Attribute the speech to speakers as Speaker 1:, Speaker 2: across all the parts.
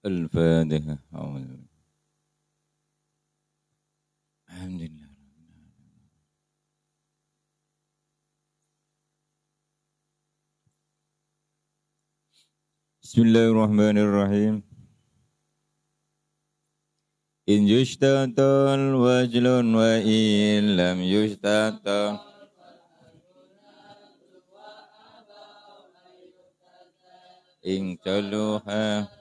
Speaker 1: الفاتحة. الحمد لله. بسم الله الرحمن الرحيم. إن يشتاط الوجل وإن لم يشتاط إن تلوها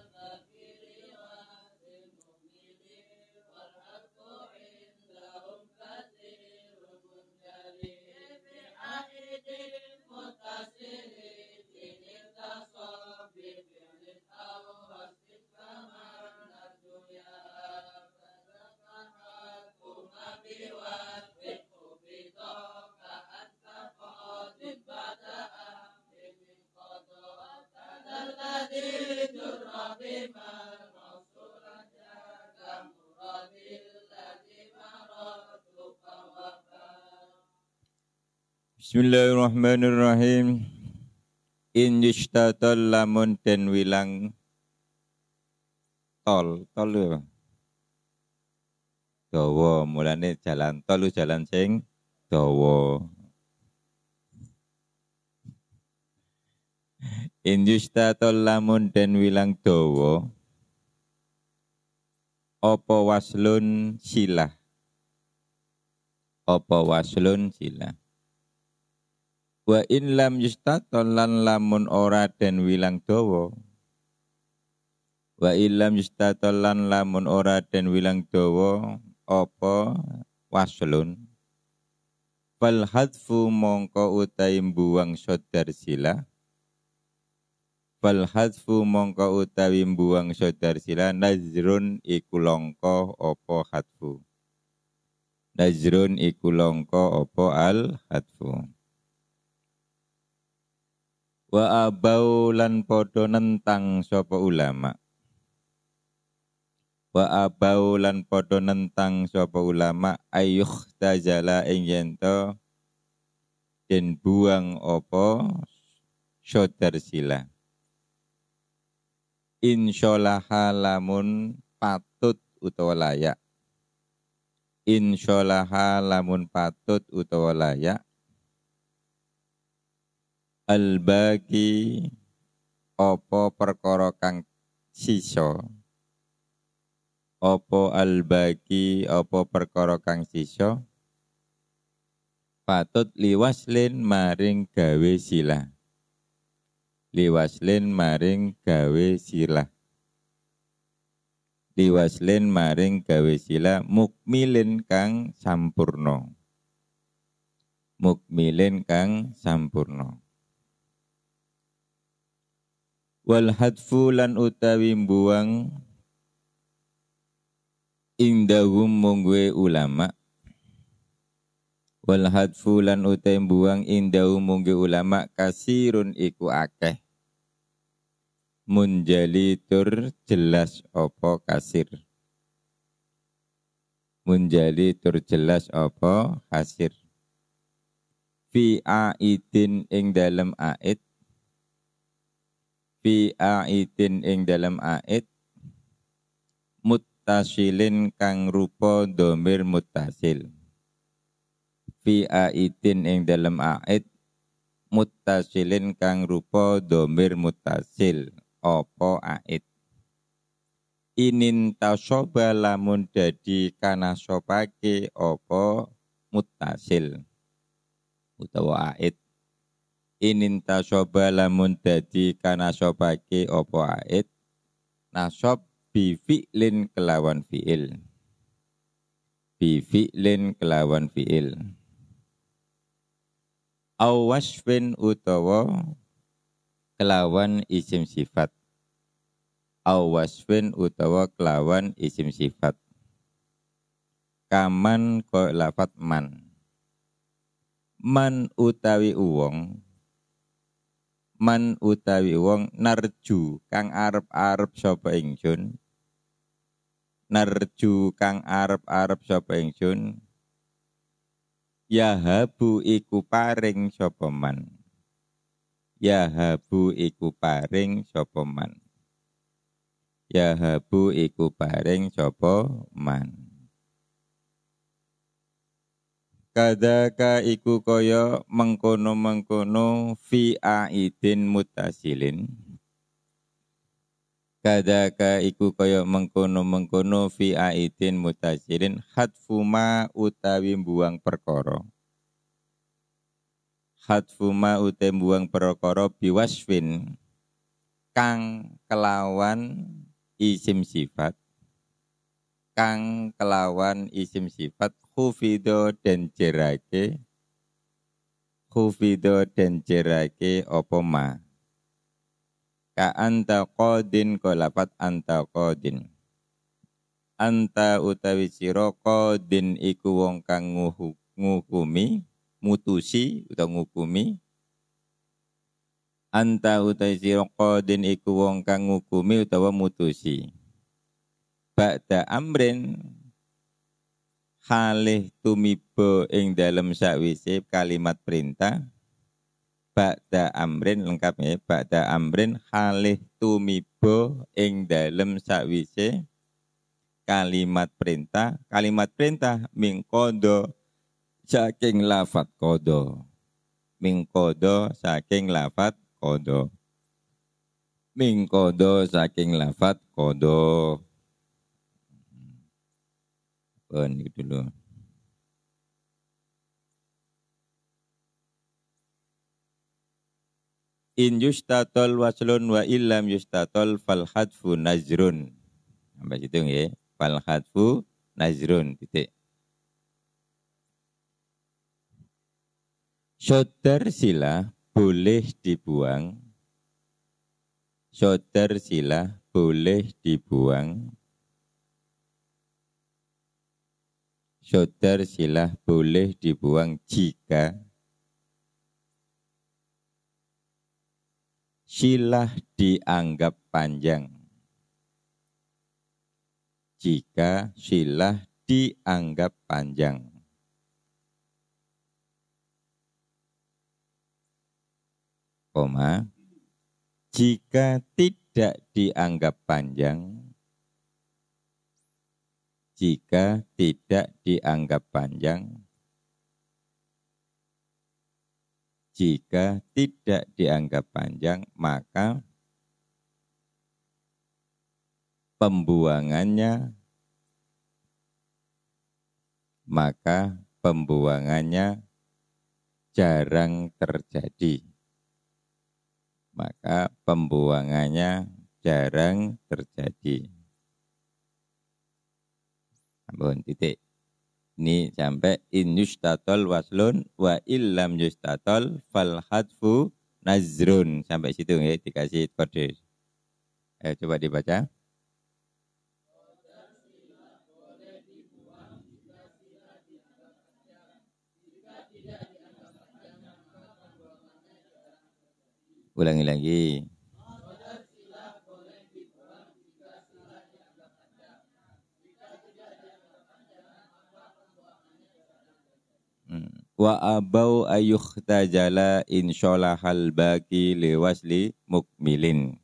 Speaker 1: Bismillahirrahmanirrahim. In yushtatal lamun den wilang tol lho. Dawa mulane jalan tol jalan sing dawa. In yushtatal lamun den wilang dawa apa waslun silah. Apa waslun silah. Wa in lam yustaton lan lamun ora den wilang dawa. Wa in lam yustaton lan lamun ora den wilang dawa apa waslun. Fal hadfu mongko utai mbuwang sodar sila. Fal hadfu mongko utawi mbuwang sodar sila nazrun iku longko apa hadfu. Nazrun iku longko apa al hadfu. Wa abau lan podo nentang sapa ulama. Wa abau lan podo nentang sapa ulama ayuh tajala ing yento den buang apa sodar sila. Insyaallah lamun patut utawa layak. Insyaallah lamun patut utawa layak. Al-baqi apa perkara kang sisa. Apa al-baqi apa perkara kang sisa. Patut liwaslin maring gawe silah. Liwaslin maring gawe silah. Liwaslin maring gawe silah mukmilin kang sampurna. Mukmilin kang sampurna. Wal hadfu lan utawi mbuang indahum mungwe ulama. Wal hadfu lan utawi mbuang indahum mungwe ulama kasirun iku akeh. Munjali tur jelas apa kasir. Munjali tur jelas apa kasir. Fi aidin ing dalem aid. Fi aidin ing dalam aid muttasilin kang rupa dhamir muttasil. Fi aidin ing dalam aid muttasilin kang rupa dhamir muttasil apa aid. Inin tasoba lamun dadi kana sopake apa muttasil utawa aid. Inin tasoba lamun dadi kana sobake apa aid nasob bi fi'lin kelawan fi'il. Bi fi'lin kelawan fi'il. Aw wasfin utawa kelawan isim sifat. Aw wasfin utawa kelawan isim sifat. Kaman ko lafat man. Man utawi uwong. Man utawi wong narju kang arep-arep sapa ingsun. Narju kang arep-arep sapa ingsun. Yahabu iku paring sapa man. Yahabu iku paring sapa man. yahabu iku paring sapa man. Kadaka iku kaya mengkono-mengkono fi aidin mutasilin. Kadaka iku kaya mengkono-mengkono fi aidin mutasilin hatfuma utawi buang perkara. Hatfuma utawi buang perkara biwasfin kang kelawan isim sifat. Kang kelawan isim sifat khufido dan jerake opo ma ka anta qadin kolapat anta qadin anta utawi sira qadin iku wong kang ngukumi mutusi utawa ngukumi anta utawi sira qadin iku wong kang ngukumi utawa mutusi ba'da amrin halih tumiba ing dalem sakwise kalimat perintah ba'da amrin lengkap ya ba'da amrin halih tumiba ing dalem sakwise kalimat perintah ming qada saking lafat qada ming qada saking lafat qada ming qada saking lafat qada. Ini dulu. In yustatol waslun wa illam yustatol fal hadfu najrun. Sampai situ ya. Fal hadfu najrun titik. Syodar sila boleh dibuang. Syodar sila boleh dibuang. Syodar silah boleh dibuang jika silah dianggap panjang. Jika silah dianggap panjang. Koma, jika tidak dianggap panjang. Jika tidak dianggap panjang, jika tidak dianggap panjang, maka pembuangannya jarang terjadi. Maka pembuangannya jarang terjadi. Ampun titik. Ini sampai in yustatol waslun wa illam yustatol fal hadfu nazrun. Sampai situ ya dikasih kode. Ayo coba dibaca. Ulangi lagi. Wa abau ayukhtajala insyolahal baki liwasli mukmilin.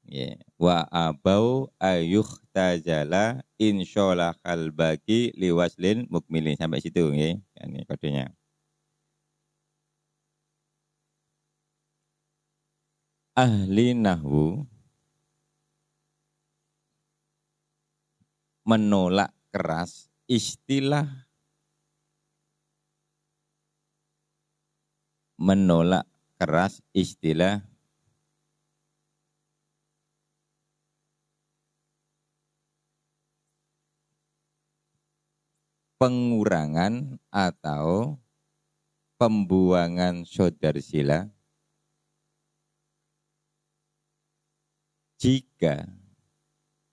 Speaker 1: Yeah. Wa abau ayukhtajala insyolahal baki liwaslin mukmilin. Sampai situ ya. Ini kodenya. Ahli nahwu menolak keras istilah pengurangan atau pembuangan syodar sila jika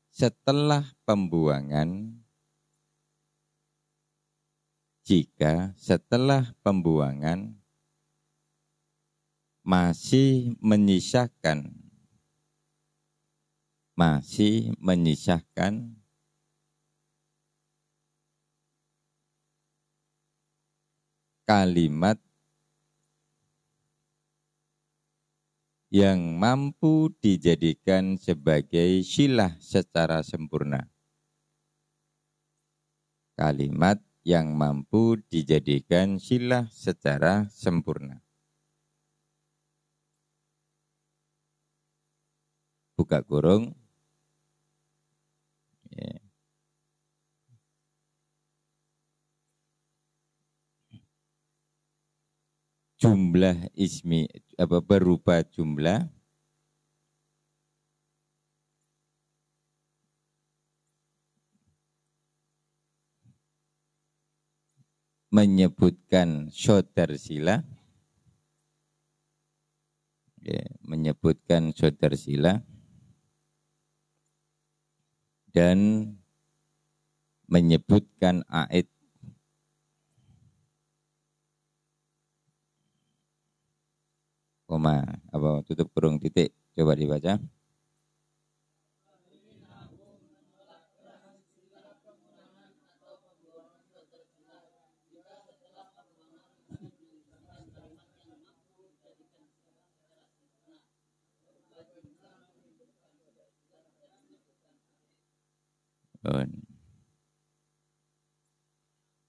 Speaker 1: setelah pembuangan masih menyisakan kalimat yang mampu dijadikan sebagai silah secara sempurna. Kalimat yang mampu dijadikan silah secara sempurna. Buka kurung. Ya. Jumlah ismi berupa jumlah menyebutkan saudar sila, ya, menyebutkan saudar sila dan menyebutkan aid. Koma apa tutup kurung titik, coba dibaca.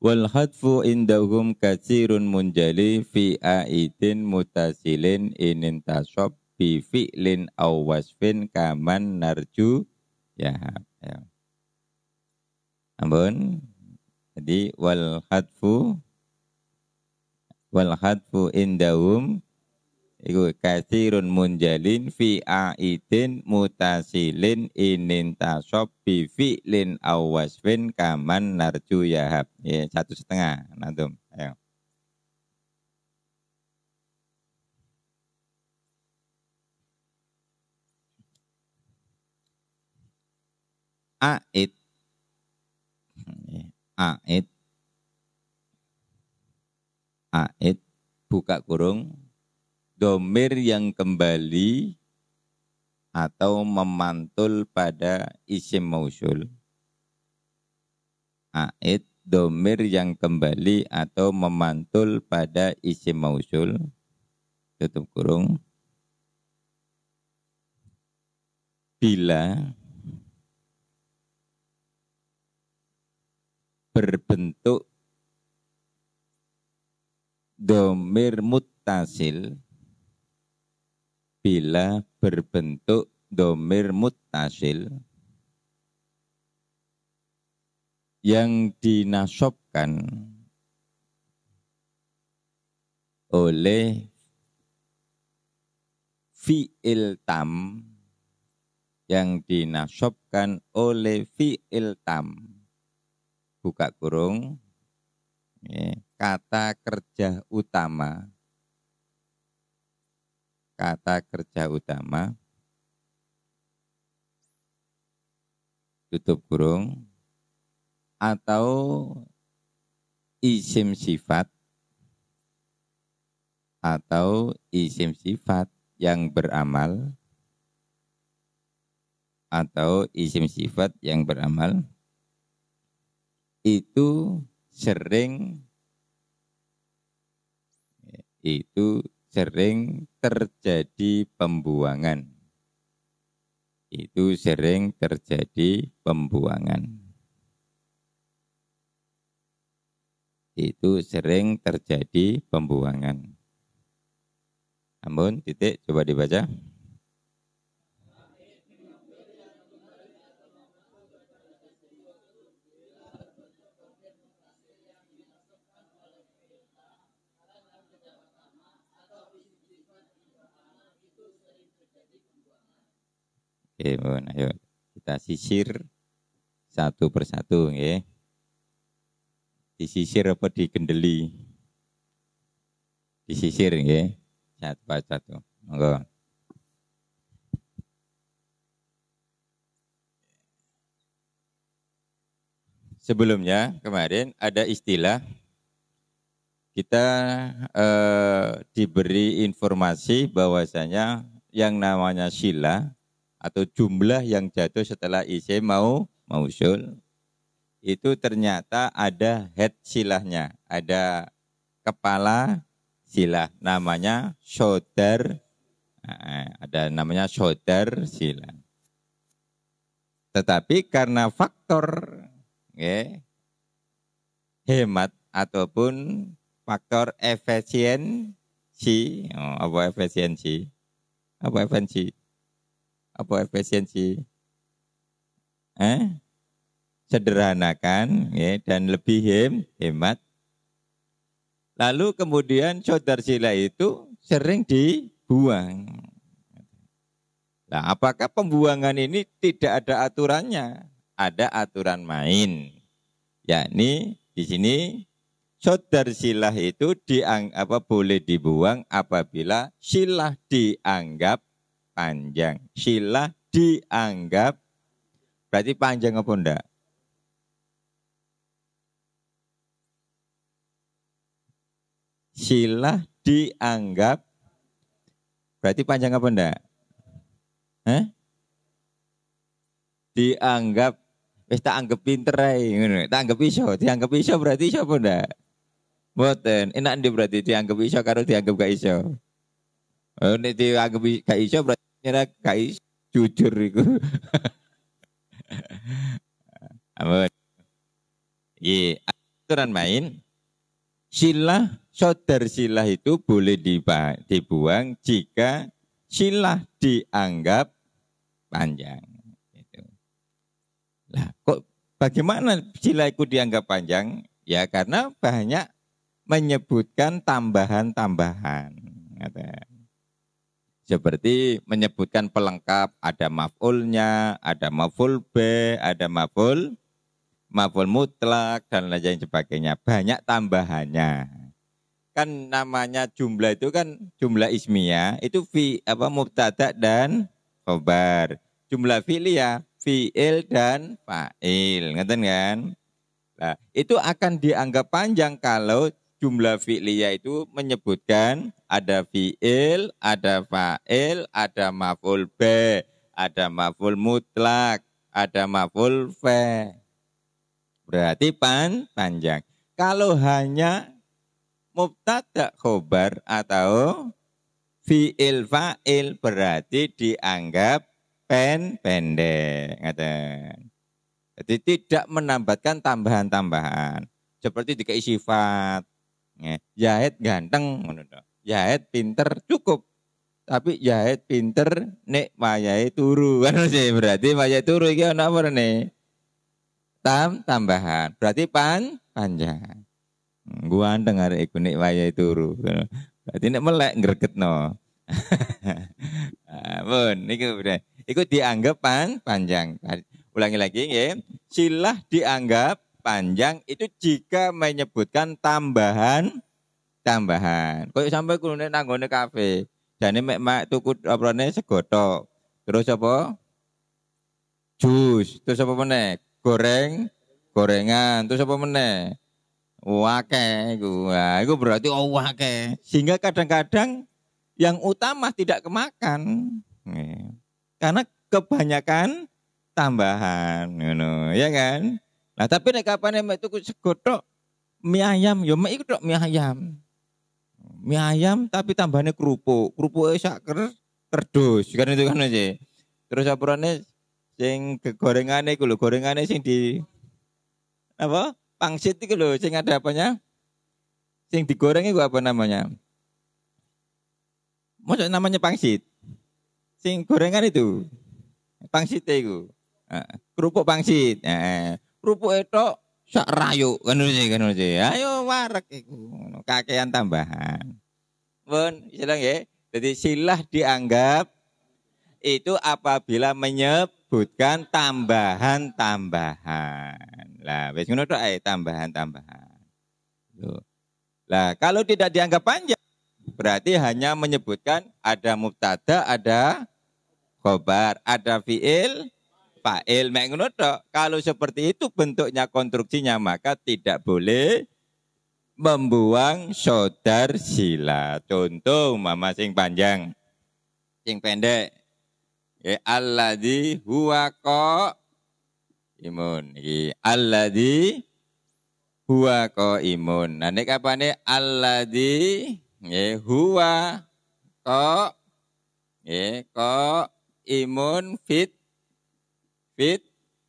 Speaker 1: Wal hadfu indahum katsirun munjali fi aidin mutasilin inin tasab bi fi'lin aw wasfin kaman narju ya. Ampun. Jadi wal hadfu indahum iku katsirun munjalin fi aidin mutasilin inin tasab bi fi'lin aw wasfin kaman narju yahab. Ya, 1,5 nantum. Ayo. Aid buka kurung domir yang kembali atau memantul pada isim mausul. Aid domir yang kembali atau memantul pada isim mausul. Tutup kurung. Bila berbentuk domir muttasil, bila berbentuk domir muttasil yang dinasobkan oleh fi'il tam, yang dinasobkan oleh fi'il tam, buka kurung, kata kerja utama, tutup kurung, atau isim sifat yang beramal, itu sering terjadi pembuangan. Namun titik coba dibaca. Oke, mohon, ayo kita sisir satu persatu, nggih. Disisir apa digendeli? Disisir, nggih. Satu persatu. Monggo. Sebelumnya kemarin ada istilah kita diberi informasi bahwasanya yang namanya silah atau jumlah yang jatuh setelah isim mausul itu ternyata ada head silahnya, ada kepala silah namanya saudar Ada namanya saudar sila. Tetapi karena faktor hemat ataupun faktor efisiensi, apa efisiensi? Apa efisiensi? Apa efisiensi? Sederhanakan dan lebih hemat. Lalu kemudian saudar sila itu sering dibuang. Nah, apakah pembuangan ini tidak ada aturannya? Ada aturan main. Yakni di sini saudar silah itu boleh dibuang apabila silah dianggap panjang. Silah dianggap berarti panjang apa enggak? Silah dianggap berarti panjang apa enggak? Dianggap tak anggap pinter ae, tak anggap iso, dianggap iso berarti iso apa ndak? Mboten, enak ndi berarti dianggap iso karo dianggap gak iso. Oh nek dianggap gak iso berarti nyerah gak iso, jujur iku. Amun. Iki aturan main silah saudar silah itu boleh dibuang jika silah dianggap panjang. Lah, kok bagaimana sila itu dianggap panjang? Ya karena banyak menyebutkan tambahan-tambahan. Seperti menyebutkan pelengkap, ada maf'ulnya, ada maf'ul B, ada maf'ul mutlak, dan lain sebagainya. Banyak tambahannya. Kan namanya jumlah itu kan jumlah ismiyah, itu mubtada dan khobar. Jumlah fi'liyah, fi'il dan fa'il, ngerti kan? Nah, itu akan dianggap panjang kalau jumlah fi'liyah itu menyebutkan ada fi'il, ada fa'il, ada maf'ul be, ada maf'ul mutlak, ada maf'ul fe. Berarti panjang. Kalau hanya mubtada khobar atau fi'il fa'il berarti dianggap pendek. Jadi tidak menambahkan tambahan-tambahan. Seperti dikai sifat. Zahid ganteng. Zahid pinter cukup. Tapi Zahid pinter nek wayahe turu. Berarti wayahe turu iki ana apa rene? Tambahan. Berarti panjang. Gua anteng arek iku nek wayahe turu. Berarti nek melek ngregetno. Pun iku dianggap panjang. Ulangi lagi ya. Silah dianggap panjang itu jika menyebutkan tambahan. Koyo sampai kudu nang nggone kafe. Jane mek tuku oprone segotok. Terus apa? Jus. Terus apa meneh? Gorengan. Terus apa meneh? Wake iku. Wah, iku berarti wake. Sehingga kadang-kadang yang utama tidak kemakan. Karena kebanyakan tambahan, ya kan? Nah, tapi nek kapan mek tuku segotok mie ayam, ya mek iku tok mie ayam. Mie ayam tapi tambahane kerupuk. Kerupuke sak kerdus, kan itu kan aja. Terus apurane sing gorengane iku lho, gorengane sing di apa? Pangsit iku lho, sing ada apanya? Sing digoreng iku apa namanya? Maksud namanya pangsit. Sing gorengan itu. Pangsit iku. Kerupuk pangsit. Kerupuk itu sak rayu kan ayo warek iku. Kakean tambahan. Pun silang ya. Jadi silah dianggap itu apabila menyebutkan tambahan-tambahan. Lah wis ngono tok ae tambahan-tambahan. Lah kalau tidak dianggap panjang berarti hanya menyebutkan ada mubtada, ada khobar, ada fi'il, fa'il, mek ngono tok. Kalau seperti itu bentuknya konstruksinya maka tidak boleh membuang saudar sila. Contoh mama sing panjang, sing pendek. Ya alladzi huwa qaimun. Iki alladzi huwa qaimun. Nah nek apane alladzi ya huwa Nggih, ko imun fit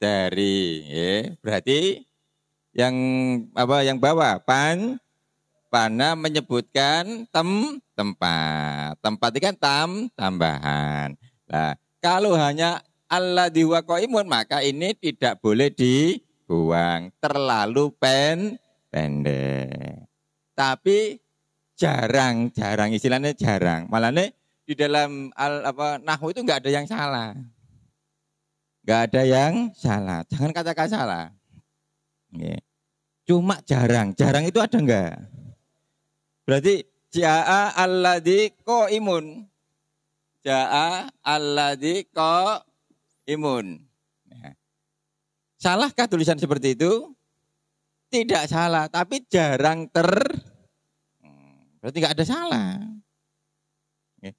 Speaker 1: dari. Nggih, berarti yang apa yang bawah pana menyebutkan tempat. Tempat itu kan tambahan. Nah, kalau hanya Allah diwakoimun maka ini tidak boleh dibuang. Terlalu pendek. Tapi jarang istilahnya jarang. Malahnya di dalam nahwu itu enggak ada yang salah. Enggak ada yang salah. Jangan katakan salah. Cuma jarang itu ada enggak? Berarti ja'a alladzi qaimun. Ja'a alladzi qaimun. Salahkah tulisan seperti itu? Tidak salah, tapi jarang berarti enggak ada salah.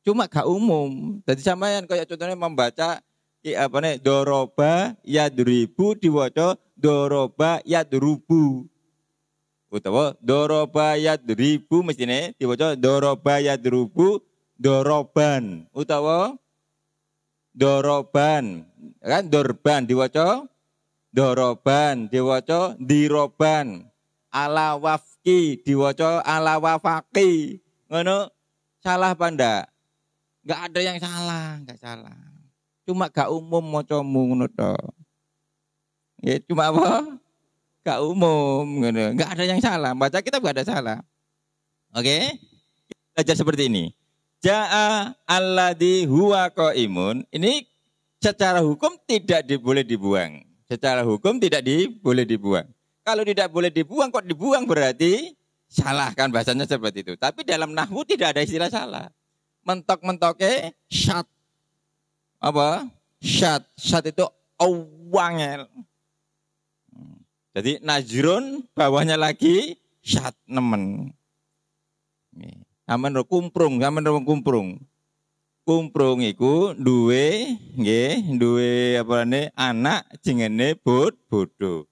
Speaker 1: Cuma gak umum. Jadi sampean kayak contohnya membaca doroba yadribu diwaca doroba yadrubu. Utawa doroba yadribu mestine diwaca doroba yadrubu doroban. Utawa doroban. Kan dorban diwaca doroban, diwaca diroban. Ala wafki diwaca ala wafaki. Ngono salah apa ndak? Enggak ada yang salah, enggak salah. Cuma gak umum macamu ngono to. Ya cuma apa? Gak umum ngono. Enggak ada yang salah. Baca kitab enggak ada salah. Oke? Belajar seperti ini. Ja'a alladzi huwa qaimun. Ini secara hukum tidak boleh dibuang. Secara hukum tidak boleh dibuang. Kalau tidak boleh dibuang kok dibuang berarti salah kan bahasanya seperti itu. Tapi dalam nahwu tidak ada istilah salah. Mentok-mentoknya syat. Apa? Syat. Syat itu awangel. Jadi najrun bawahnya lagi syat nemen. Aman kumprung, Kumprung iku duwe anak jenenge bodho.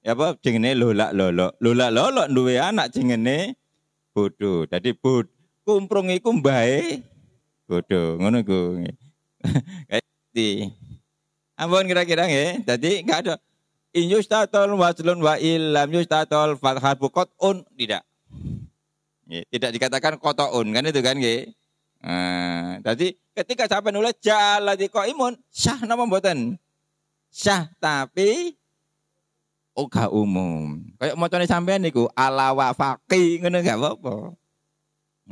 Speaker 1: Apa jenenge lolak-lolok. Lolak-lolok duwe anak jenenge bodho. Dadi kumprung iku mbae bodho. Ngono iku. Kayak ampun kira-kira nggih. Dadi enggak ada inyustatul waslun wa illam yustatul fathah qat'un tidak. Tidak dikatakan qat'un kan itu kan nggih. Jadi ketika sampai nulis ja'ala di qaimun syah napa mboten? Syah tapi gak umum. Kayak macane sampean niku ala wafaqi ngono gak apa-apa.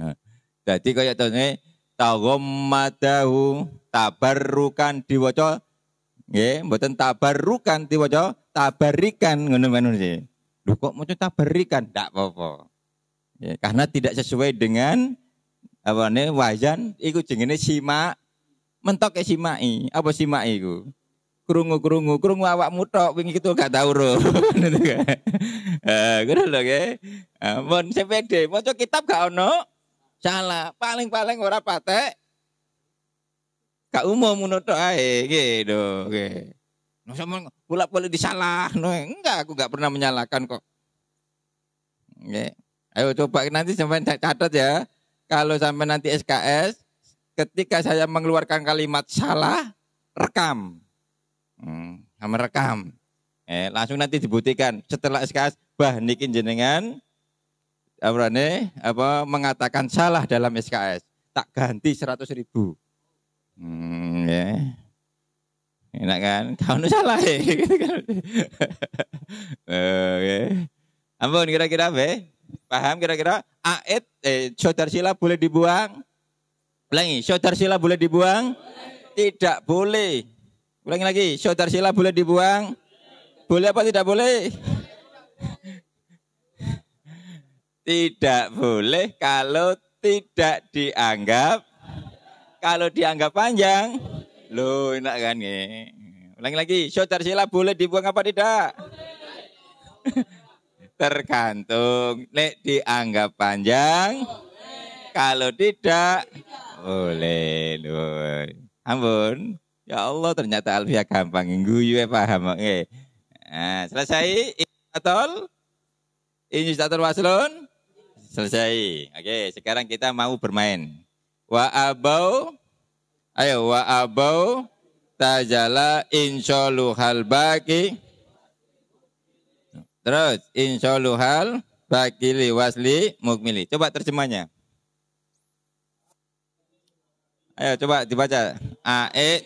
Speaker 1: Nah, jadi kayak tone taghammadahu tabarrukan diwaca nggih, mboten tabarrukan diwaca tabarikan ngono sih. Lho kok maca tabarikan? Ndak apa-apa. Ya, karena tidak sesuai dengan wazan iku jenenge simak mentok simai. Apa simai iku? Krungu awakmu tok wingi itu gak tau ro. Ngono kan. Ngono lho nggih. Mun sepede maca kitab gak ono salah. Paling-paling ora patek gak umum ngono tok ae gitu nggih. Nah sampean bolak-balik disalah. Enggak, aku gak pernah menyalahkan kok. Nggih. Ayo coba nanti sampean catat ya. Kalau sampai nanti SKS, ketika saya mengeluarkan kalimat salah, rekam. Rekam. Langsung nanti dibuktikan. Setelah SKS, niki jenengan mengatakan salah dalam SKS. Tak ganti 100.000. Enak kan? Kamu salah ya. Ampun kira-kira paham kira-kira? Aid syodar sila boleh dibuang? Ulangi, syodar sila boleh dibuang? Tidak boleh. Ulangi lagi, syodar sila boleh dibuang? Boleh apa tidak boleh? Tidak boleh kalau tidak dianggap. Kalau dianggap panjang, loh enak kan ya. Ulangi lagi, syodar sila boleh dibuang apa tidak? Tergantung, nek dianggap panjang, kalau tidak, boleh. Ampun, ya Allah ternyata Alfia gampang, guyu paham. Nah, selesai, Injustatul waslun, selesai. Oke, sekarang kita mau bermain. Wa abau Ayo wa abau tajala insyoluhal baki. Terus insyoluhal baki liwasli mukmili. Coba terjemahnya. Ayo coba dibaca. Ae.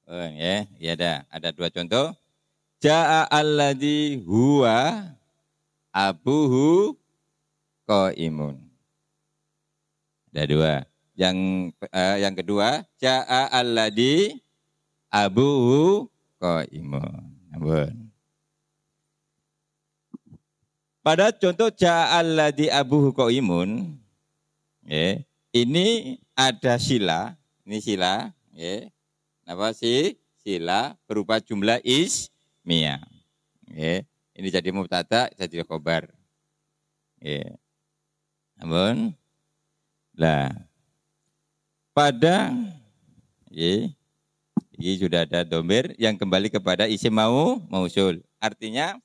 Speaker 1: Oh, ya ada dua contoh. Ja'a alladhi huwa abuhu qaimun. Ada dua. Yang kedua, ja'a alladhi abuhu qaimun. Ampun. Pada contoh ja'a alladhi abuhu qaimun, ya, ini ada sila, ini sila, ya. Apa sih? Sila berupa jumlah ismiyah. Ya. Ini jadi mubtada, jadi khobar. Ya. Ampun. Lah. Pada ya, ini sudah ada domir yang kembali kepada isim mausul. Artinya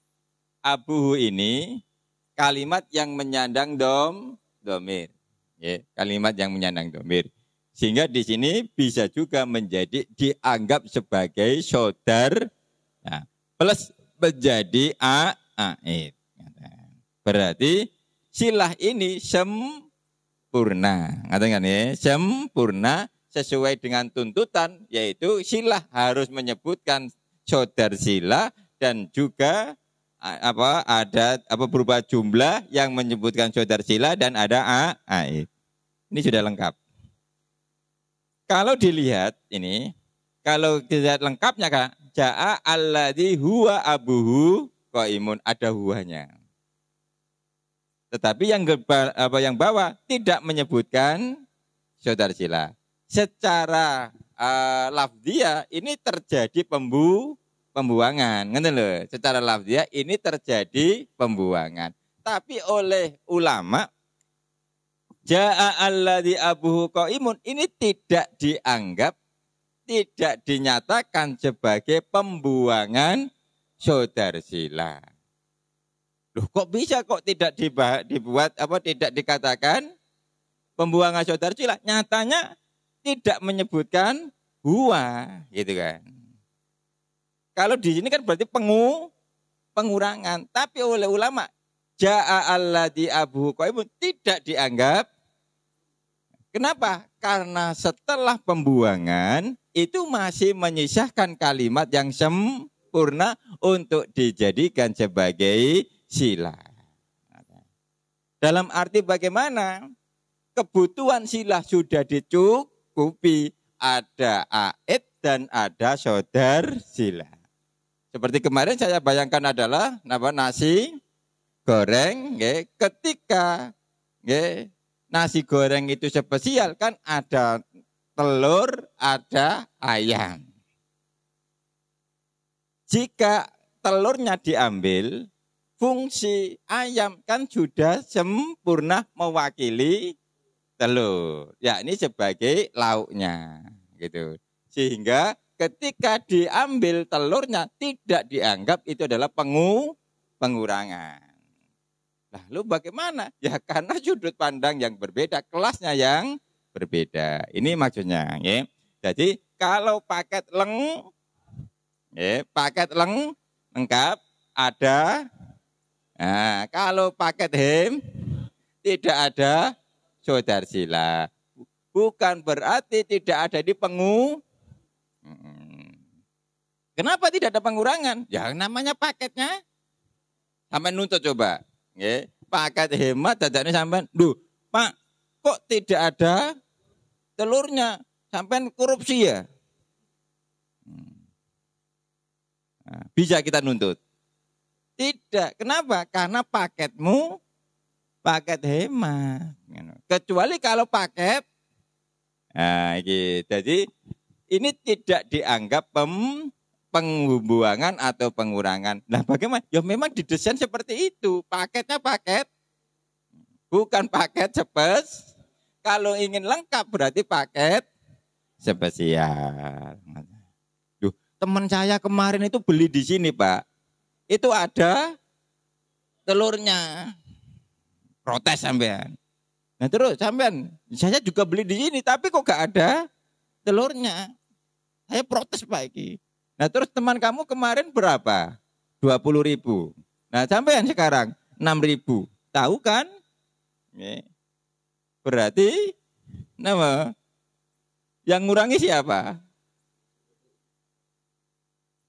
Speaker 1: abuhu ini kalimat yang menyandang domir. Ya, kalimat yang menyandang domir. Sehingga di sini bisa juga menjadi dianggap sebagai saudara, nah, plus menjadi aid. Berarti silah ini sempurna. Ngatakan ya, sempurna sesuai dengan tuntutan, yaitu silah harus menyebutkan saudara sila dan juga ada berupa jumlah yang menyebutkan saudara sila dan ada aid. Ini sudah lengkap. Kalau dilihat ini, kalau dilihat lengkapnya Kak, ja'a alladzi huwa abuhu qaimun, ada huwanya. Tetapi yang bawah tidak menyebutkan saudara sila. Secara lafziyah ini terjadi pembuangan, ngerti lho? Secara lafziyah ini terjadi pembuangan. Tapi oleh ulama ja'a alladzi abuhu qaimun ini tidak dianggap, tidak dinyatakan sebagai pembuangan saudara sila. Loh kok bisa kok tidak dibuat tidak dikatakan pembuangan saudara sila? Nyatanya tidak menyebutkan huwa, gitu kan. Kalau di sini kan berarti pengurangan, tapi oleh ulama ja'a alladzi abuhu qaimun tidak dianggap. Kenapa? Karena setelah pembuangan itu masih menyisakan kalimat yang sempurna untuk dijadikan sebagai sila. Dalam arti bagaimana? Kebutuhan sila sudah dicukupi, ada aid dan ada saudara sila. Seperti kemarin saya bayangkan adalah nasi goreng, ketika nasi goreng itu spesial kan ada telur, ada ayam. Jika telurnya diambil, fungsi ayam kan sudah sempurna mewakili telur. Ya, ini sebagai lauknya, gitu. Sehingga ketika diambil telurnya tidak dianggap itu adalah pengurangan. Lalu bagaimana? Ya karena sudut pandang yang berbeda, kelasnya yang berbeda. Ini maksudnya. Ya. Jadi kalau paket paket lengkap ada. Nah, kalau paket tidak ada saudara sila. Bukan berarti tidak ada di Kenapa tidak ada pengurangan? Ya namanya paketnya. Sampai nuntut coba. Paket hemat dadane sampean. Duh, Pak, kok tidak ada telurnya? Sampean korupsi ya? Nah, bisa kita nuntut. Tidak. Kenapa? Karena paketmu paket hemat. Kecuali kalau paket Nah, iki. Jadi ini tidak dianggap pembuangan atau pengurangan. Nah, bagaimana? Ya memang didesain seperti itu. Paketnya paket, bukan paket cepes. Kalau ingin lengkap berarti paket spesial. Duh, teman saya kemarin itu beli di sini, Pak. Itu ada telurnya. Protes sampean. Nah terus sampean, saya juga beli di sini, tapi kok gak ada telurnya. Saya protes Pak Iki. Nah terus teman kamu kemarin berapa? 20.000. Nah sampean sekarang 6.000. Tahu kan? Berarti nama yang ngurangi siapa?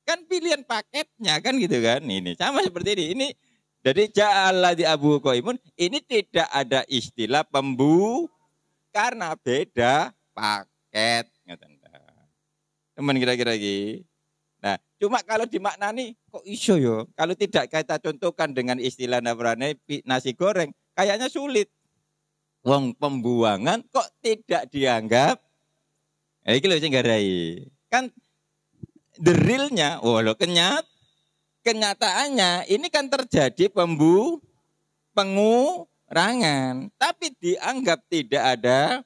Speaker 1: Kan pilihan paketnya kan gitu kan. Ini sama seperti ini. Ini jadi ja'ala di Abu Qaimun ini tidak ada istilah karena beda paket. Teman kira-kira lagi. Nah, cuma kalau dimaknani kok iso yo. Kalau tidak kita contohkan dengan istilah nasi goreng, kayaknya sulit. Wong pembuangan kok tidak dianggap. Iki lho sing garai. Kan the real-nya, kenyataannya ini kan terjadi pengurangan, tapi dianggap tidak ada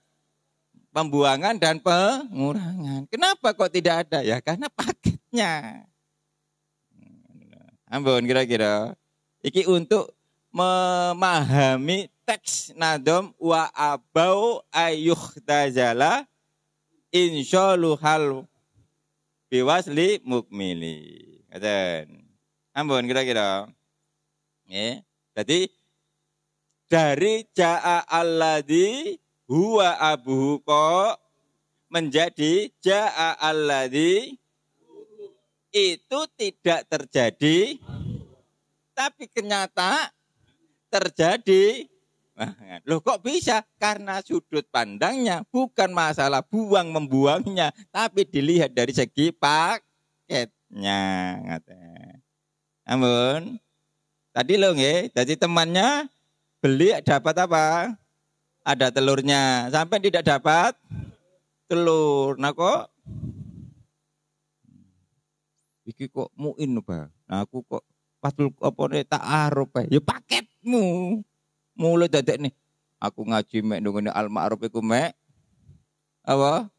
Speaker 1: pembuangan dan pengurangan. Kenapa kok tidak ada? Ya karena paketnya. Ampun kira-kira. Iki untuk memahami teks nadom wa abau ayyuhtazala insyaalluhal biwasli mukmili. Ngaten. Ampun kira-kira. Ya. Jadi dari ja'a alladzi huwa abuhu kok menjadi ja'a alladzi itu tidak terjadi tapi kenyataan terjadi. Loh kok bisa? Karena sudut pandangnya bukan masalah membuangnya, tapi dilihat dari segi paketnya. Ampun. Tadi lo nggih, jadi temannya beli dapat apa? Ada telurnya. Sampai tidak dapat telur. Nah kok iki kok muin Pak. Nah aku kok patul apa tak arep ya paketmu. Mulai dadek nih. Aku ngaji mek ndongone al-ma'ruf iku mek apa?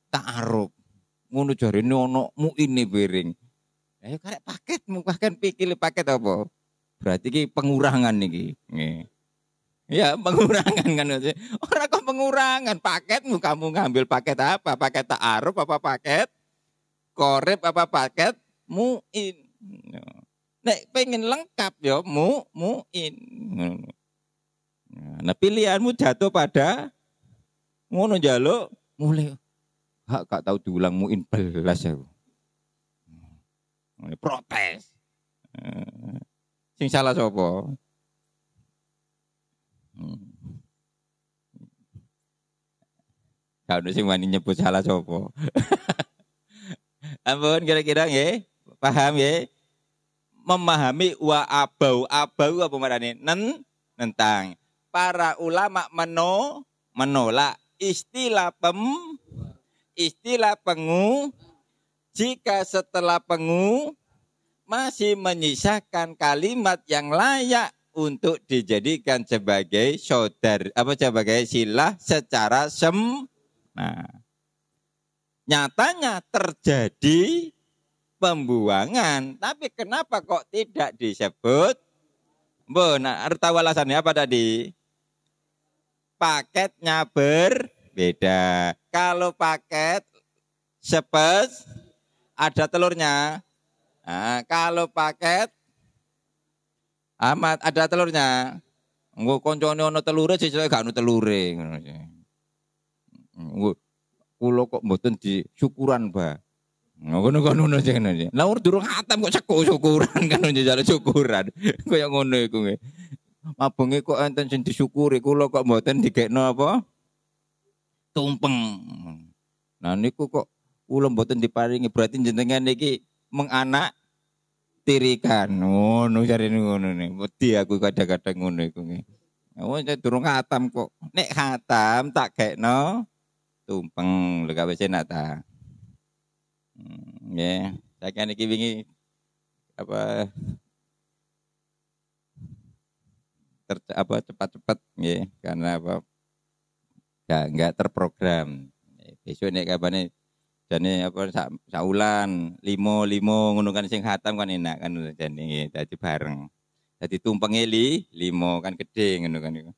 Speaker 1: Ta'aruf. Ngono jarene ono muine piring. Ayo karek paketmu, bahkan pikir paket apa? Berarti ki pengurangan niki. Nggih. Ya pengurangan kan. Orang kok pengurangan paketmu kamu ngambil paket apa? Paket ta'aruf apa paket korep apa paket muin. Nek pengen lengkap ya muin. Nah pilihanmu jatuh pada ngono njaluk mulai gak tahu diulang muin belas ya. Protes. Sing salah sapa? Kalau sing wani nyebut salah sapa? Ampun kira-kira nggih, paham nggih? Memahami wa abau apa marane? Nentang. Para ulama menolak istilah jika setelah masih menyisakan kalimat yang layak untuk dijadikan sebagai sebagai silah secara Nah, nyatanya terjadi pembuangan, tapi kenapa kok tidak disebut? Nah, tahu alasannya apa tadi? Paketnya berbeda. Kalau paket sepes ada telurnya. Nah, kalau paket amat ada telurnya. Engko koncone ono telure sesuk gak ono telure ngono. Kulo kok mboten disyukuran, Pak. Ngono sing ngene. Lah durung khatam kok syukuran kan njare syukuran. Kaya ngono iku nggih. Mabenge kok enten sing disyukuri, kulo kok mboten digekno apa? Tumpeng. Nah niku kok kulo mboten diparingi berarti jenengan iki menganak tirikan. Ngono jarene ngono nih. Wedi aku kadang-kadang ngono iku nggih. Oh, durung khatam kok. Nek khatam tak gekno tumpeng lho gawe enak ta. Nggih, saking iki wingi apa cepat-cepat nggih karena apa enggak terprogram. Besok nek kabane jane apa saulan 5 ngono kan sing khatam kan enak kan jane nggih dadi bareng. Dadi tumpenge 5 kan gede ngono kan iku.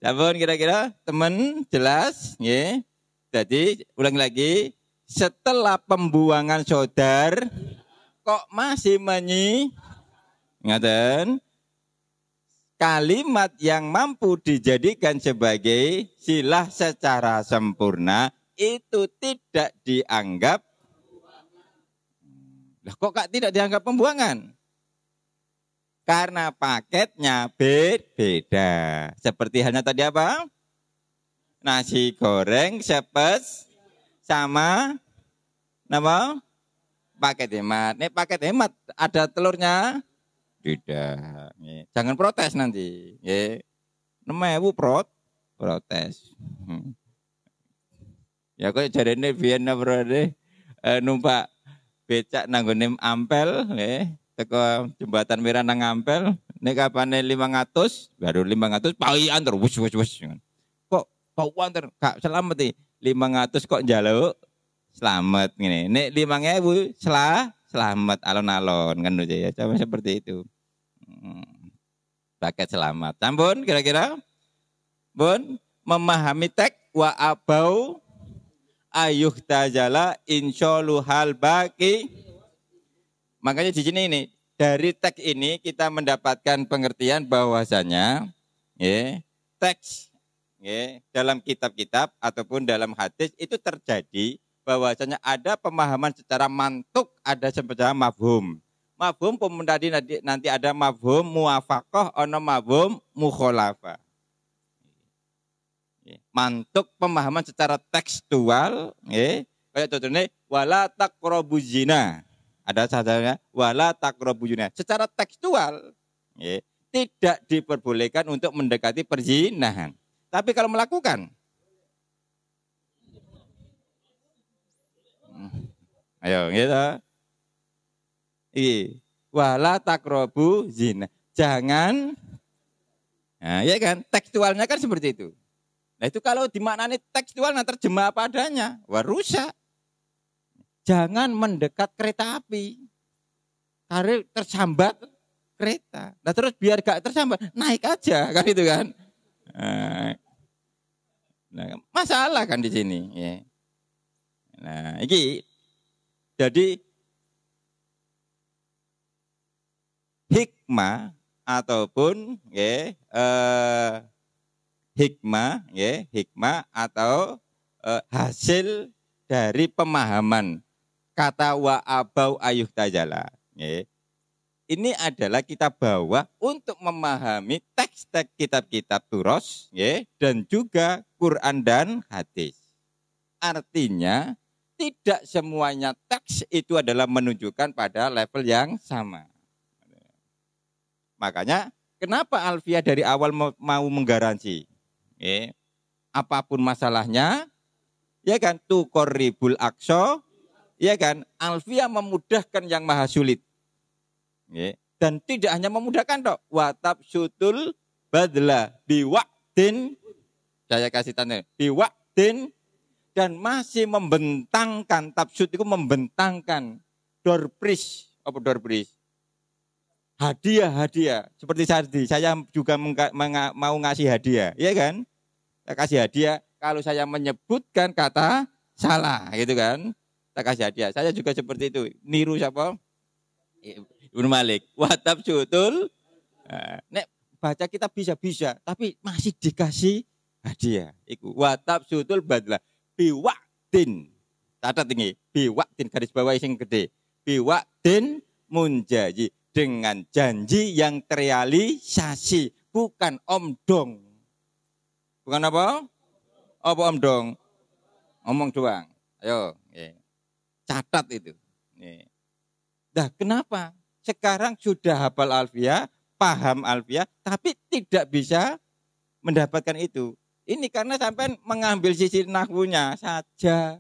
Speaker 1: Sampun kira-kira temen jelas nggih. Jadi ulang lagi, setelah pembuangan sodar kok masih ngaten kalimat yang mampu dijadikan sebagai silah secara sempurna itu tidak dianggap. Lah kok tidak dianggap pembuangan? Karena paketnya beda. Seperti halnya tadi apa? Nasi goreng sepes sama nama paket hemat. Nih paket hemat ada telurnya? Tidak. Jangan protes nanti. 6.000 protes. Ya kok jarene Vienna berarti numpak becak nanggone Ampel, teko jembatan Merah nang Ampel, nek kapane 500, baru 500 pawian terus wis. Kok pawian ter gak selamat iki. 500 kok njaluk selamat ngene. Nek 5.000 selamat alon-alon kan ya. Sama seperti itu. Paket selamat. Sampun kira-kira? Bun, memahami teks wa abau ayuh tajala insyaallah hal baki. Makanya di sini ini dari teks ini kita mendapatkan pengertian bahwasanya teks dalam kitab-kitab ataupun dalam hadis itu terjadi bahwasanya ada pemahaman secara mantuk, ada secara mafhum. Mafhum tadi nanti ada mafhum muwafaqah, ana mafhum mukhalafah. Mantuk pemahaman secara tekstual, kayak contohnya wala taqrabuz zina. Ada saja wala taqrabuz zina. Secara tekstual, tidak diperbolehkan untuk mendekati perzinahan. Tapi kalau melakukan, ayo gitu. Wala taqrabu zina. Jangan, nah, ya kan, tekstualnya kan seperti itu. Nah itu kalau dimaknani tekstual, nah terjemah apa adanya, wah rusak. Jangan mendekat kereta api, karena tersambat kereta. Nah terus biar gak tersambat, naik aja kan itu kan. Nah, masalah kan di sini. Ya. Nah ini jadi hikmah ataupun hikmah atau hasil dari pemahaman kata wa abau ayuh tajala. Ini adalah kita bawa untuk memahami teks-teks kitab-kitab Turos dan juga Quran dan hadis. Artinya tidak semuanya teks itu adalah menunjukkan pada level yang sama. Makanya kenapa Alfiah dari awal mau menggaransi? Apapun masalahnya, ya kan, tuqorribul aqsa, ya kan, Alfiah memudahkan yang maha sulit. Dan tidak hanya memudahkan dok, watab syutul badla biwaktin, saya kasih tanda, biwaktin, dan masih membentangkan, tabsyut itu membentangkan dorpris, apa dorpris? Hadiah, seperti tadi, saya juga mau ngasih hadiah, ya kan? Saya kasih hadiah, kalau saya menyebutkan kata salah, gitu kan? Saya kasih hadiah, saya juga seperti itu, niru siapa? Ibnu Malik, watab syutul, nek baca kita bisa, tapi masih dikasih hadiah. Iku watab syutul badlah, biwaktin, catat ini, biwaktin, garis bawah yang gede, biwaktin munjaji, dengan janji yang terrealisasi, bukan omdong. Bukan apa? Apa omdong? Omong doang. Ayo, catat itu. Nah, kenapa? Sekarang sudah hafal Alfiah, paham Alfiah, tapi tidak bisa mendapatkan itu. Ini karena sampai mengambil sisi nahwunya saja.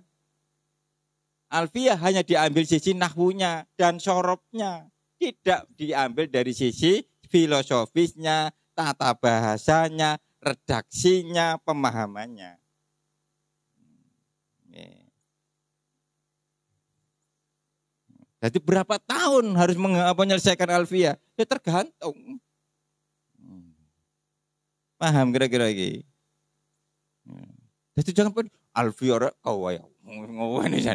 Speaker 1: Alfiyah hanya diambil sisi nahwunya dan sorobnya. Tidak diambil dari sisi filosofisnya, tata bahasanya, redaksinya, pemahamannya. Jadi berapa tahun harus menyelesaikan alfiyah? Ya tergantung. Paham kira-kira ini? Jadi jangan pun alfiyah kau ya ngomong ini.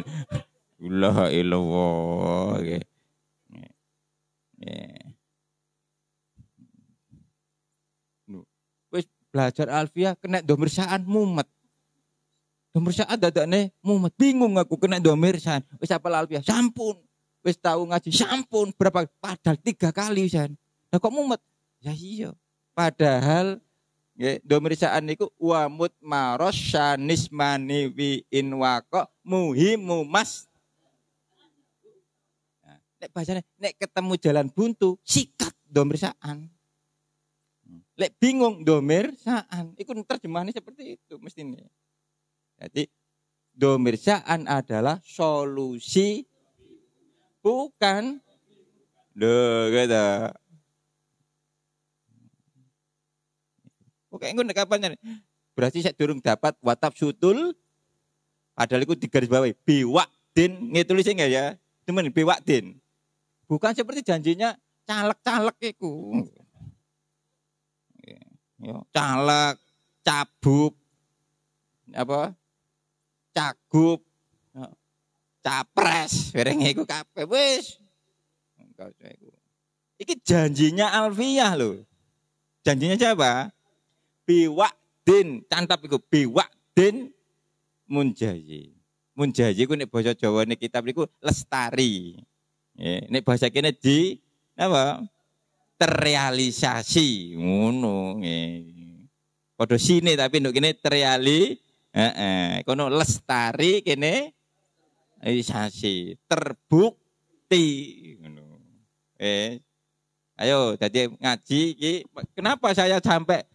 Speaker 1: La ilallah. Wis belajar alfiyah kena domir saan mumet. Domir saan dadane mumet. Bingung aku kena domir saan. Wis apal alfiyah sampun. Wis tahu ngaji sampun berapa padahal 3 kali san. Lah kok mumet? Ya iya. Padahal nggih domir saan niku wa mutmaros sanis maniwi in waqa muhimu mas. Nek bahasane nek ketemu jalan buntu sikat domir saan. Lek bingung domir saan. Iku terjemahannya seperti itu mestinya. Jadi domir saan adalah solusi bukan lho gitu. Oke, engko nek kapan berarti saya durung dapat wataf sutul padahal iku digarisbawahi biwakdin ngetulis enggak ya? Temen biwakdin. Bukan seperti janjinya caleg-caleg iku. Yo, caleg, cabub apa? Cagup capres, bareng iku kabeh wis. Iki janjinya alfiyah lho. Janjinya siapa? Biwakdin, cantap iku biwakdin munjazi. Munjazi ku nek basa Jawane kitab niku lestari. Nek bahasa kene di apa? Terrealisasi ngono nggih. Padha sine tapi nduk kene kono lestari kene realisasi terbukti ngono. Ayo dadi ngaji iki kenapa saya sampai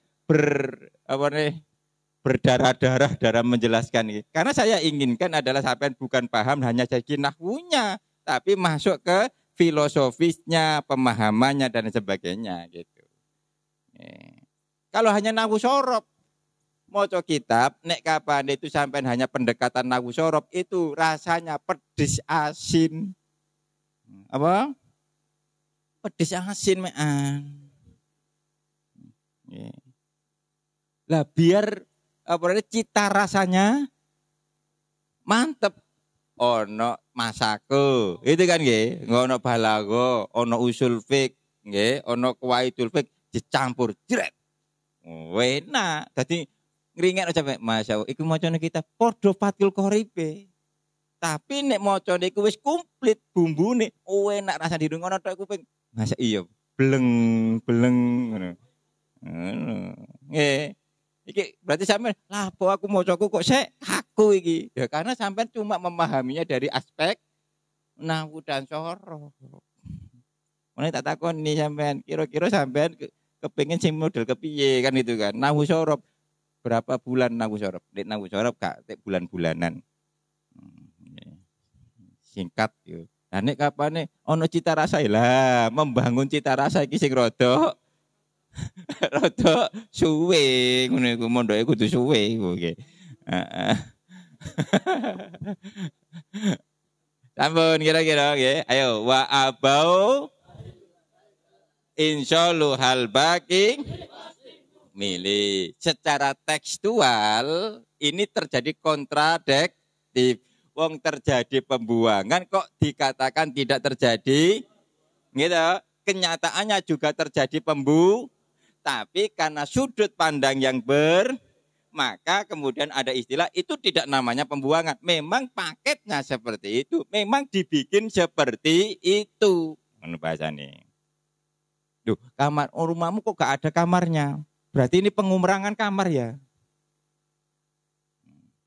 Speaker 1: berdarah-darah dalam menjelaskan ini? Karena saya inginkan adalah sampai bukan paham hanya segi nahwunya, tapi masuk ke filosofisnya, pemahamannya dan sebagainya gitu. Kalau hanya nahwu sorob, maca kitab, nek kapan itu sampai hanya pendekatan nahwu sorob itu rasanya pedis asin. Apa? Pedis asin mean. Lah biar cita rasanya mantep. Ono masako, itu kan nggih, ono balago, ono usul fik, nggih, ono qawaidul fik dicampur jret. Enak. Dadi ngringek sampe masyaallah iku macane kita padha Fathul Qoribe. Tapi nek macane iku wis komplit bumbune, enak rasa dirungono tok kuping. Masa iya bleng ngono. Nggih. Iki berarti sampean lah apa aku macaku kok sik aku iki. Ya karena sampean cuma memahaminya dari aspek nahwu dan sorof. Mulane tak takoni sampean, kira-kira sampean kepengin sing model kepiye kan itu kan. Nahwu sorof berapa bulan nahwu sorof? Nek nahwu sorof gak bulan-bulanan. Singkat yo. Lah nek kapane ana cita rasa lah, membangun cita rasa iki sing rada suwe ngono iku mondoke kudu suwe iku nggih. Heeh. Sampun kira-kira nggih. Ayo wa abau insyaallah hal baki milih. Secara tekstual ini terjadi kontradiktif. Wong terjadi pembuangan kok dikatakan tidak terjadi. Gitu. Kenyataannya juga terjadi tapi karena sudut pandang yang maka kemudian ada istilah itu tidak namanya pembuangan. Memang paketnya seperti itu. Memang dibikin seperti itu. Menurut bahasanya. Duh, kamar rumahmu kok gak ada kamarnya? Berarti ini pengumrangan kamar ya?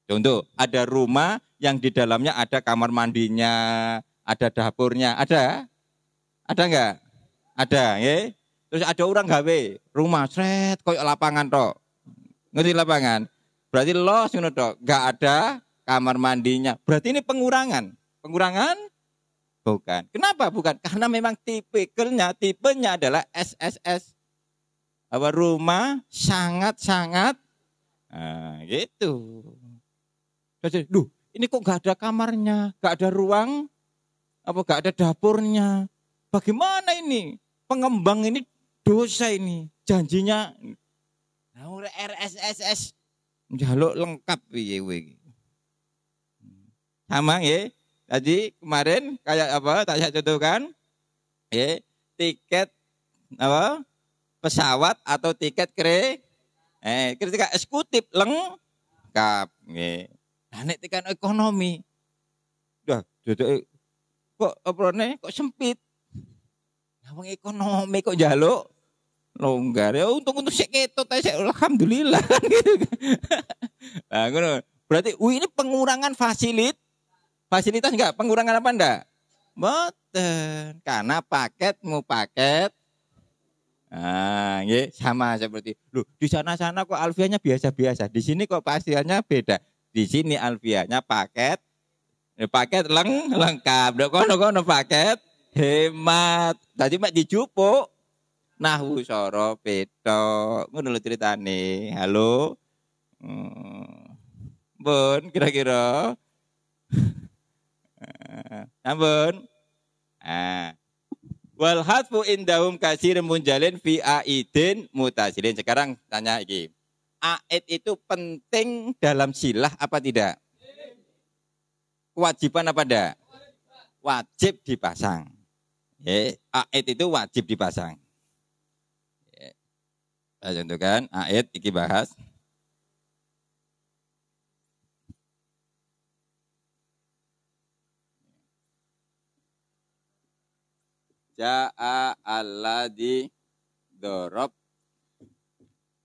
Speaker 1: Contoh, ada rumah yang di dalamnya ada kamar mandinya, ada dapurnya. Ada? Ada enggak? Ada, ya? Terus ada orang gawe rumah sret koyo lapangan tok. Ngerti lapangan? Berarti los ngono tok, enggak ada kamar mandinya. Berarti ini pengurangan. Pengurangan? Bukan. Kenapa bukan? Karena memang tipenya adalah SSS. Apa rumah sangat-sangat gitu. Jadi, ini kok enggak ada kamarnya, enggak ada ruang, apa enggak ada dapurnya. Bagaimana ini? Pengembang ini dosa ini. Janjinya RSSS njaluk lengkap piye kowe. Sama ya. Tadi kemarin kayak apa? Tak saya contohkan. Ya, tiket apa? Pesawat atau tiket ketika eksekutif lengkap nggih. Lah nek tekan ekonomi. Dah, kok oprone kok sempit. Wong ekonomi kok njaluk longgar. Ya untuk sik ketut ae alhamdulillah gitu. Nah, ngono. Berarti ini pengurangan fasilitas enggak? Pengurangan apa enggak? Mboten. Karena paketmu paket. Nah, nggih sama seperti. Loh, di sana-sana kok alfiahnya biasa-biasa. Di sini kok pastiannya beda. Di sini alfiahnya paket lengkap. Dok kono paket hemat. Tadi mak dijupuk. Nahwu soro petok. Ngono lho ceritane. Halo. Bun, kira-kira. Ampun. Wal hadfu indahum kasir munjalin fi aidin mutasilin. Sekarang tanya iki. Aid itu penting dalam silah apa tidak? Kewajiban apa tidak? Wajib dipasang. Aid itu wajib dipasang. Saya contohkan aid iki bahas. Ja'a alladzi dorob.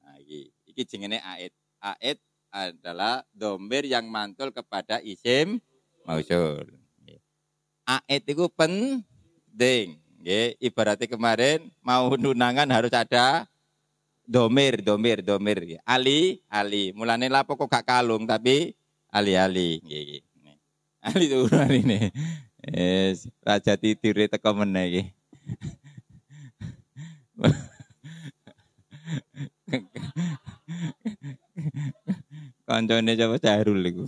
Speaker 1: Nah, iki jenenge aid. Aid adalah domir yang mantul kepada isim mausul. Aid itu penting. Ibaratnya kemarin mau nunangan harus ada domir. Ali. Mulane lapo kok gak kalung tapi ali. Ali turun ini. Raja titir teko meneh iki. Kancane coba Sarul iku.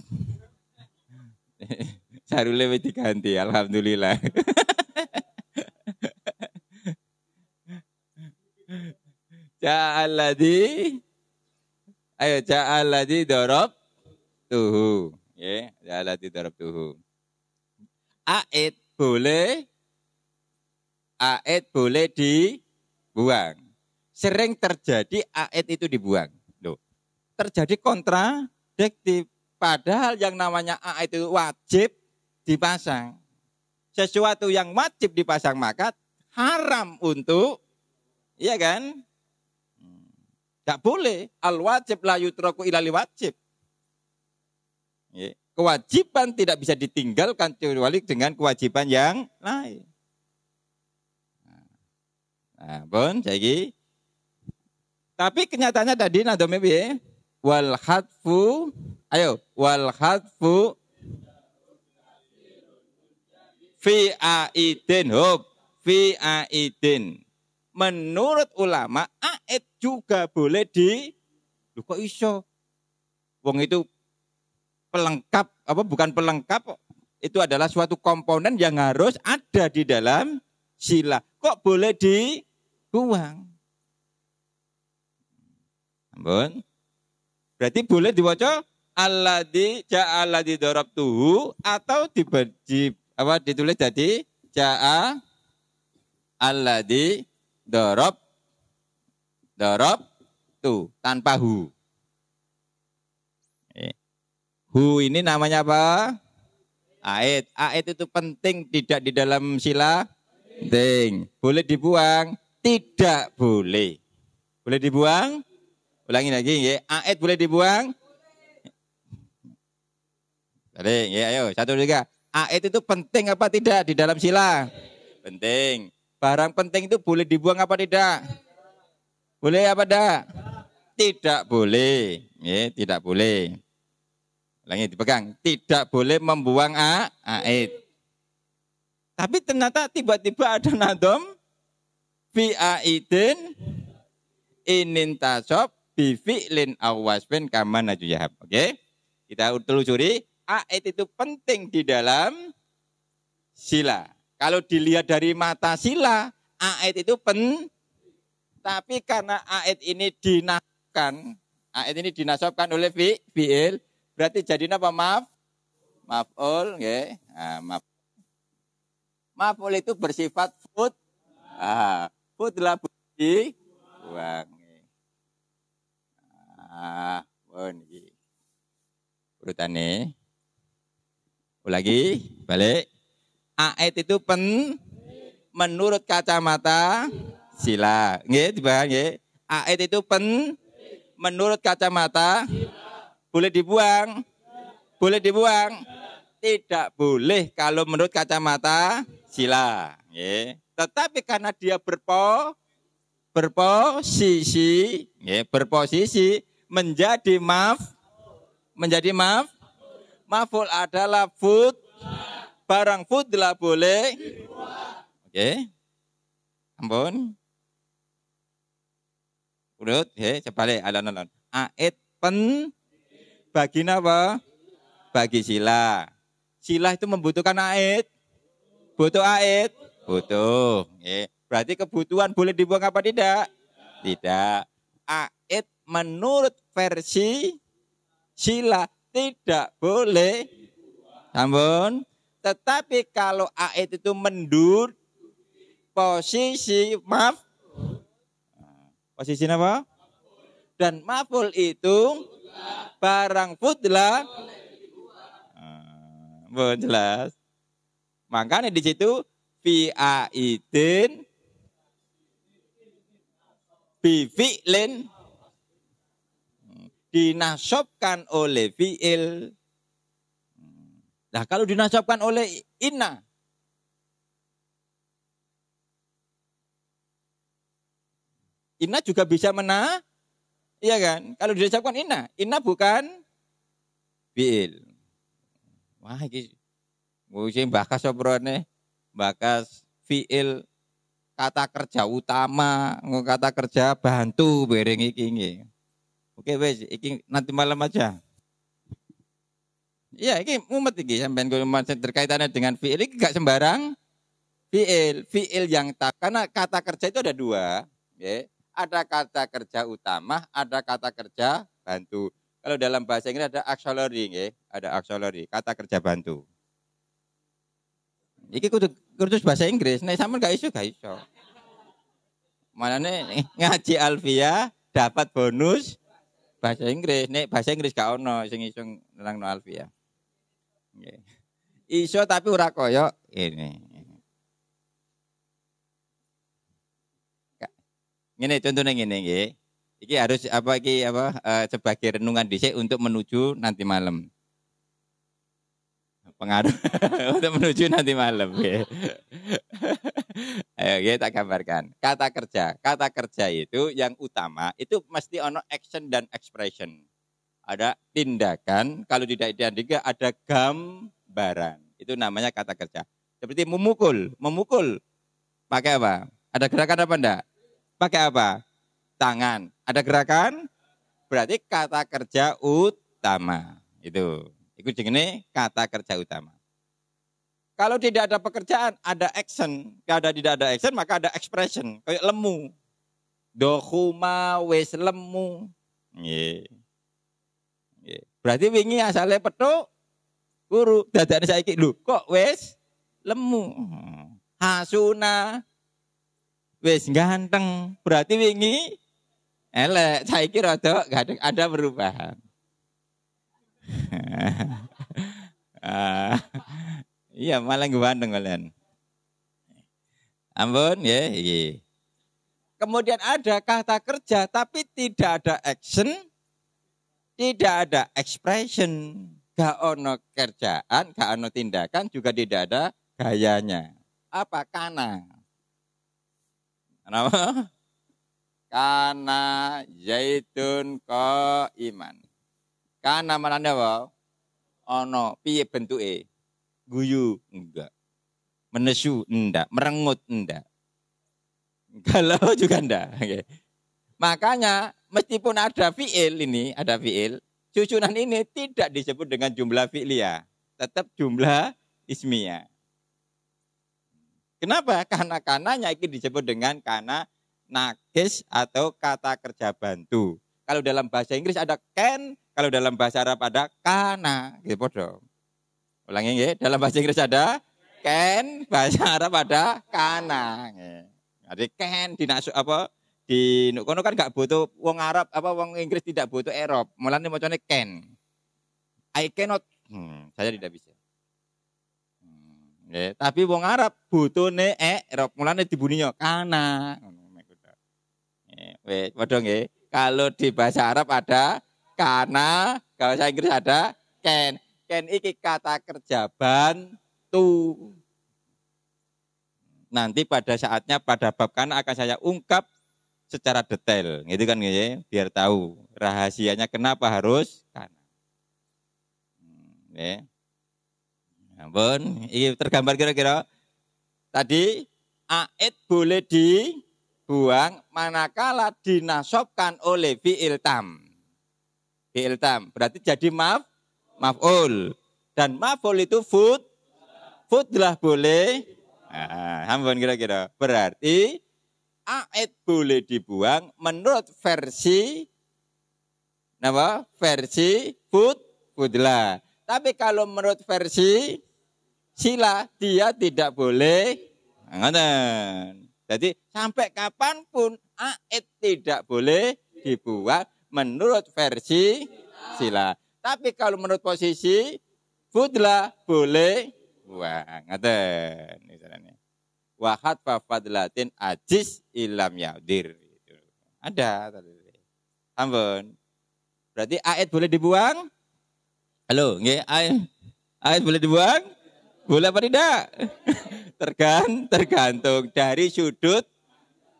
Speaker 1: Sarule wis diganti alhamdulillah. Ja'alladzi darab tuhu. Ya, ja'alladzi darab tuhu. Aid boleh dibuang. Sering terjadi aid itu dibuang. Loh, terjadi kontradiktif. Padahal yang namanya aid itu wajib dipasang. Sesuatu yang wajib dipasang maka haram untuk, iya kan? Gak boleh. Al-wajib la yutraku ilal wajib. Kewajiban tidak bisa ditinggalkan kecuali dengan kewajiban yang lain. Nah, pun saiki. Tapi kenyataannya tadi nadome piye? Wal hadfu fi aidin. Menurut ulama aid juga boleh Loh kok iso? Wong itu pelengkap, bukan pelengkap, itu adalah suatu komponen yang harus ada di dalam sila. Kok boleh dibuang? Ampun. Berarti boleh diwaca alladzi darabtuhu atau ditulis jadi ja'a alladzi darabtu tanpa hu. Hu ini namanya apa? Aid. Aid itu penting tidak di dalam sila? Penting. Boleh dibuang? Tidak boleh. Boleh dibuang? Ulangi lagi ya. Aid boleh dibuang? Tadi, ya ayo 1 2 3. Aid itu penting apa tidak di dalam sila? Penting. Barang penting itu boleh dibuang apa tidak? Boleh apa tidak? tidak boleh, ya, tidak boleh. Ulangi dipegang, tidak boleh membuang aid. Tapi ternyata tiba-tiba ada nadom fi aidin inin tasob bi fi'lin aw wasfin kama najuyahab. Oke? Kita telusuri, aid itu penting di dalam sila. Kalau dilihat dari mata sila, aid itu tapi karena aid ini dinasabkan oleh fi'il, berarti jadi apa? Maf'ul, nggih. Nah, maf'ul itu bersifat fut. Futlah budi buang. Pun iki. Urutane. Ulangi, balik. Aid itu menurut kacamata sila. Nggih, dibahas nggih. Aid itu menurut kacamata boleh dibuang. Boleh dibuang. Tidak boleh kalau menurut kacamata sila. Nggih. Tetapi karena dia berposisi menjadi maf'ul adalah fut, barang futlah boleh. Oke. Ampun. Urut, sebalik alon-alon. Aid bagi apa? Bagi sila. Sila itu membutuhkan aid. Butuh aid. Butuh. Berarti kebutuhan boleh dibuang apa tidak? Tidak. Aid menurut versi sila tidak boleh. Ampun. Tetapi kalau aid itu mendur posisi posisi apa? Dan maf'ul itu barang futlah. Belum jelas. Makanya di situ fi aidin bi fi'lin dinasabkan oleh fi'il. Nah, kalau dinasabkan oleh inna, inna juga bisa iya kan? Kalau dinasabkan inna bukan fi'il. Wah, ini mungkin bakas obrone, bakas fi'il kata kerja utama, kata kerja bantu bareng iki. Oke wes, iki nanti malam aja. Iya, iki mumet iki sampean terkaitannya dengan fi'il iki gak sembarang fi'il yang karena kata kerja itu ada dua, ya. Ada kata kerja utama, ada kata kerja bantu. Kalau dalam bahasa Inggris ada auxiliary, ya. Ada auxiliary, kata kerja bantu. Iki kudu bahasa Inggris, nek sampean gak iso. Manane ngaji Alfia dapat bonus bahasa Inggris. Nek bahasa Inggris gak ono sing iso nerangno Alfia. Nggih. Iso tapi ora koyo ini. Ngene contohnya ngene nggih. Iki harus sebagai renungan dhisik untuk menuju nanti malam. Pengaruh untuk menuju nanti malam. Ayo kita gambarkan. Kata kerja itu yang utama itu mesti ono action dan expression. Ada tindakan, kalau tidak ada gambaran. Itu namanya kata kerja. Seperti memukul pakai apa? Ada gerakan apa enggak? Pakai apa? Tangan. Ada gerakan? Berarti kata kerja utama. Itu jenenge kata kerja utama. Kalau tidak ada pekerjaan, ada action. Kalau tidak ada action, maka ada expression. Kayak lemu. Dohuma wes lemu. Nggih. Berarti wingi asale petuk guru dadane saiki lho kok wes lemu. Hasuna wes ganteng. Berarti wingi elek, saiki rada ada perubahan. Iya malah ganteng kalian. Ampun ya. Kemudian ada kata kerja tapi tidak ada action, tidak ada expression, gak ono kerjaan, gak ono tindakan, juga tidak ada gayanya. Apa? Kana. Kenapa? Kana zaitun qaiman. Kana manane apa? Ono, piye bentuke? Guyu enggak. Menesu enggak, merengut enggak. Galau juga enggak. Okay. Makanya meskipun ada fiil ini, ada fiil, susunan ini tidak disebut dengan jumlah fi'liyah, tetap jumlah ismiyah. Kenapa? Karena kananya ini disebut dengan kana nakis atau kata kerja bantu. Kalau dalam bahasa Inggris ada can, kalau dalam bahasa Arab ada kana. Gitu podo. Ulangi ya, dalam bahasa Inggris ada can, bahasa Arab ada kana. Jadi can dinasuk apa? Di kono kan gak butuh wong Arab apa wong Inggris tidak butuh Arab. Mulane macane can. I cannot. Saya tidak bisa. Ya, tapi wong Arab butuhne Arab, mulane dibuninya kana. Wes, padha nggih. Kalau di bahasa Arab ada kana, bahasa Inggris ada can. Can iki kata kerja bantu. Nanti pada saatnya pada bab kana akan saya ungkap secara detail, gitu kan nggih, biar tahu rahasianya kenapa harus kana. Nggih. Ampun, ini tergambar kira-kira. Tadi aid boleh dibuang manakala dinasobkan oleh fi'il tam. Fi'il tam berarti jadi maf'ul. Dan maf'ul itu fudlah boleh. Ampun kira-kira. Berarti aid boleh dibuang menurut versi apa? Versi fudlah. Tapi kalau menurut versi sila dia tidak boleh. Jadi sampai kapanpun aid tidak boleh dibuang menurut versi sila. Tapi kalau menurut posisi fudlah boleh buang. Wa hatfa fadlatin ajis ilam yadir. Ada. Ampun. Berarti aid boleh dibuang? Halo, nggih, aid boleh dibuang? Boleh apa tidak? Tergantung dari sudut.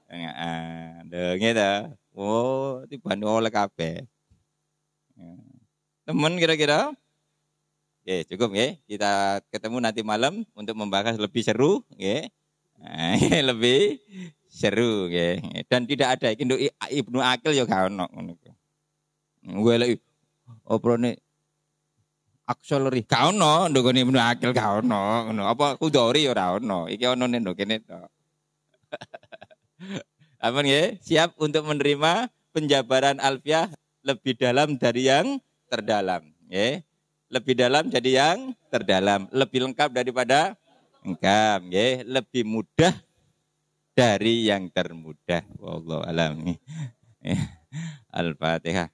Speaker 1: Gitu. Oh, dibanding oleh kabeh. Temen kira-kira? Oke, cukup ya. Kita ketemu nanti malam untuk membahas lebih seru, ya. Lebih seru, ya. Dan tidak ada Ibnu Aqil ya gak ono ngono. Golek oprone akseleri gak ono, ndukune Ibnu Aqil gak ono, ngono. Apa Kudori ora ono. Iki ono ning kene to. Aman ya? Siap untuk menerima penjabaran alfiah lebih dalam dari yang terdalam, ya. Lebih dalam jadi yang terdalam, lebih lengkap daripada lengkap, ya. Lebih mudah dari yang termudah. Wallahu a'lam. Al-Fatihah.